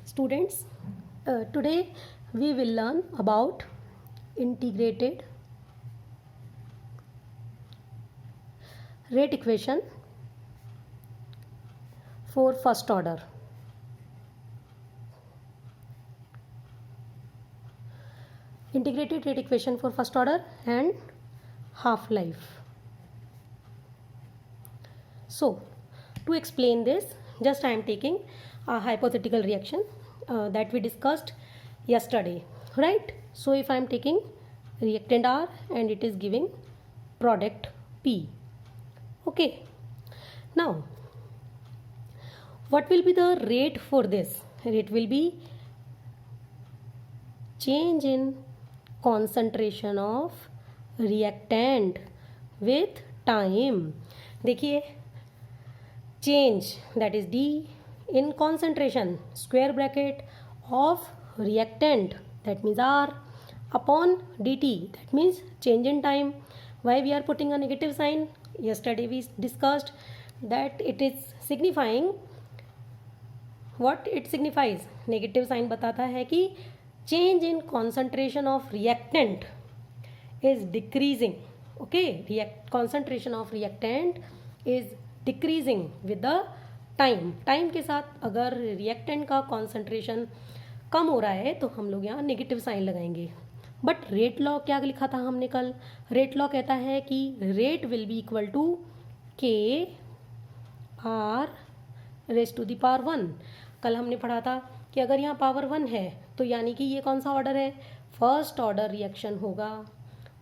Students, today we will learn about integrated rate equation for first order. Integrated rate equation for first order and half-life. So, to explain this, just I am taking a hypothetical reaction that we discussed yesterday, right? So, if I am taking reactant R and it is giving product P. Okay. Now, what will be the rate for this? Rate will be change in concentration of reactant with time. देखिए, change, that is D, in concentration, square bracket, of reactant, that means R, upon dt, that means change in time. Why we are putting a negative sign? Yesterday we discussed that it is signifying what it signifies. Negative sign बताता है कि change in concentration of reactant is decreasing. Okay, concentration of reactant is decreasing with the time. Time के साथ अगर reactant का concentration कम हो रहा है तो हम लोग यहाँ नेगेटिव साइन लगाएंगे. बट रेट लॉ क्या लिखा था हमने कल? रेट लॉ कहता है कि rate will be equal to के R raise to the power 1. कल हमने पढ़ा था कि अगर यहाँ पावर 1 है तो यानी कि ये कौन सा ऑर्डर है? फर्स्ट ऑर्डर रिएक्शन होगा.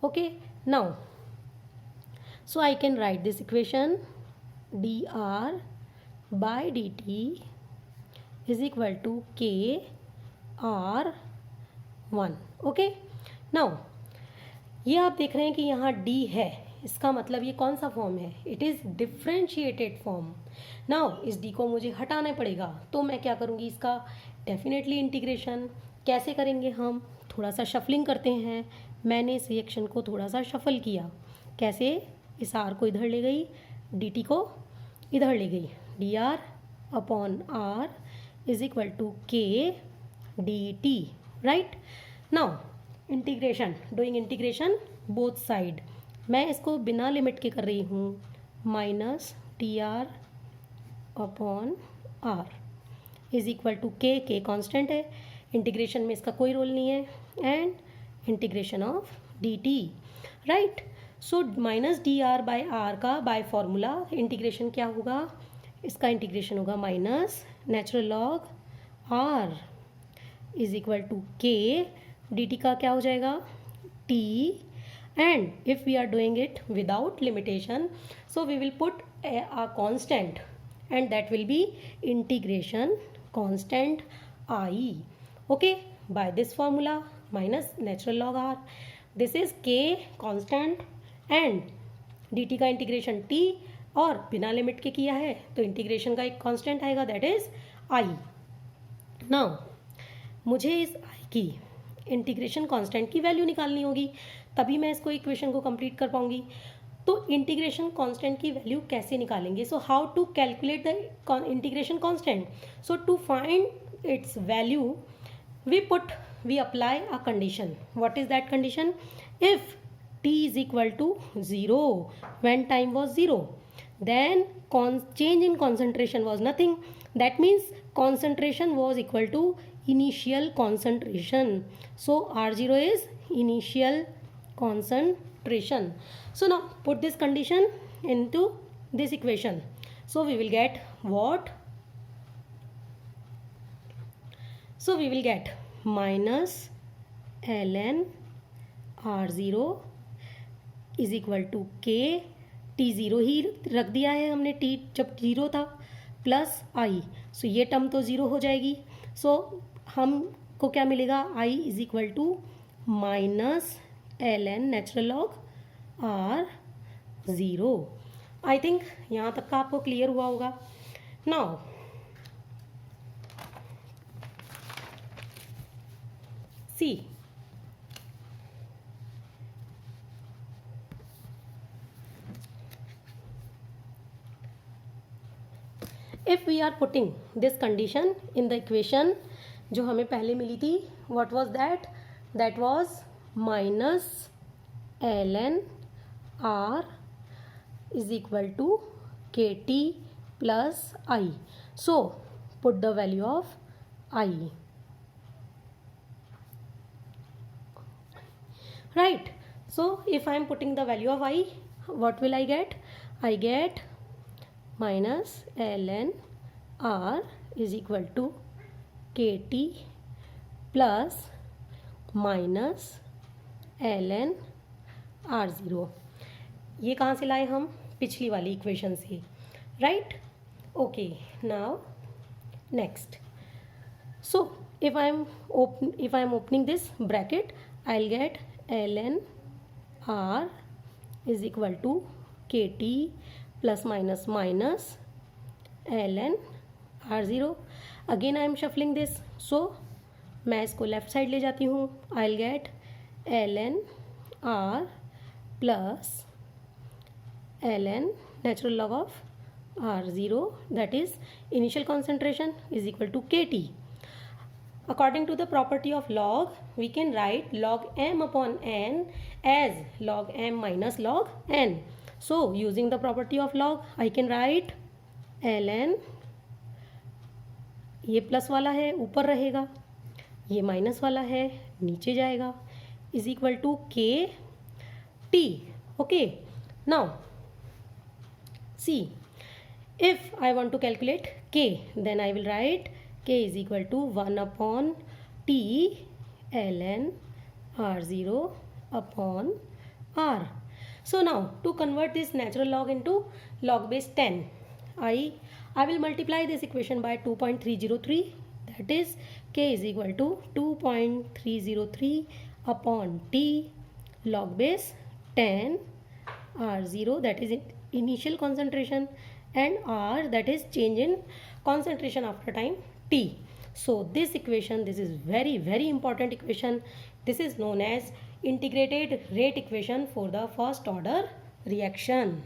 Okay, now so I can write this equation d are by d t is equal to के आर 1. ओके, नाउ ये आप देख रहे हैं कि यहाँ D है, इसका मतलब ये कौन सा फॉर्म है? It is differentiated form. Now इस D को मुझे हटाना पड़ेगा, तो मैं क्या करूँगी? इसका डेफिनेटली इंटीग्रेशन. कैसे करेंगे हम? थोड़ा सा शफलिंग करते हैं. मैंने इस रिएक्शन को थोड़ा सा शफल किया. कैसे? इस R को इधर ले गई, dt को इधर ले गई. D R upon R is equal to के D T. Right, now integration, doing integration both side. मैं इसको बिना लिमिट के कर रही हूँ. Minus T R upon R is equal to K constant है. इंटीग्रेशन में इसका कोई रोल नहीं है. And integration of D T. Right, so minus D are by R का बाय फॉर्मूला इंटीग्रेशन क्या होगा? इसका इंटीग्रेशन होगा minus natural log r is equal to के. डी टी का क्या हो जाएगा? T. And if we are doing it without limitation, so we will put a constant and that will be integration constant I. Okay, by this formula minus natural log R, this is k constant and dt का integration t, और बिना limit के किया है तो integration का एक constant आएगा, दैट इज I. नाउ मुझे इस I की इंटीग्रेशन कांस्टेंट की वैल्यू निकालनी होगी, तभी मैं इसको इक्वेशन को कंप्लीट कर पाऊंगी. तो इंटीग्रेशन कांस्टेंट की वैल्यू कैसे निकालेंगे? So how to calculate the integration constant? So to find its value we apply a condition. What is that condition? If t is equal to 0 when time was 0, then change in concentration was nothing. That means concentration was equal to initial concentration. So R0 is initial concentration. So now put this condition into this equation. So we will get what? So we will get minus ln R0 is equal to k. T0 ही रख दिया है हमने, T जब 0 था, plus I. सो ये term तो 0 हो जाएगी. सो हमको क्या मिलेगा? I is equal to minus ln natural log R0. I think यहाँ तक का आपको क्लियर हुआ होगा. Now see, if we are putting this condition in the equation, जो हमें पहले मिली थी, what was that? That was minus ln r is equal to kt plus I. So put the value of I. Right. So if I am putting the value of I, what will I get? I get minus ln r is equal to kt plus minus ln r0. ये कहाँ से लाए हम? पिछली वाली equation से, right? Okay, now next. So if I am opening this bracket, I'll get ln r is equal to kt plus minus minus ln r0. Again I am shuffling this, so मैं इसको left side ले जाती हूँ. I'll get ln r plus ln natural log of r0, that is initial concentration, is equal to kt. According to the property of log, we can write log m upon n as log m minus log n. So using the property of log, I can write ln, ये plus वाला है ऊपर रहेगा, ये minus वाला है नीचे जाएगा, इज इक्वल टू के T. Okay, now see, if I want to calculate k, then I will write k is equal to 1 upon t ln r0 upon r. So now to convert this natural log into log base 10, I will multiply this equation by 2.303, that is k is equal to 2.303 upon t log base 10 r0, that is initial concentration, and r, that is change in concentration after time t. So this equation, this is very very important equation. This is known as integrated rate equation for the first order reaction.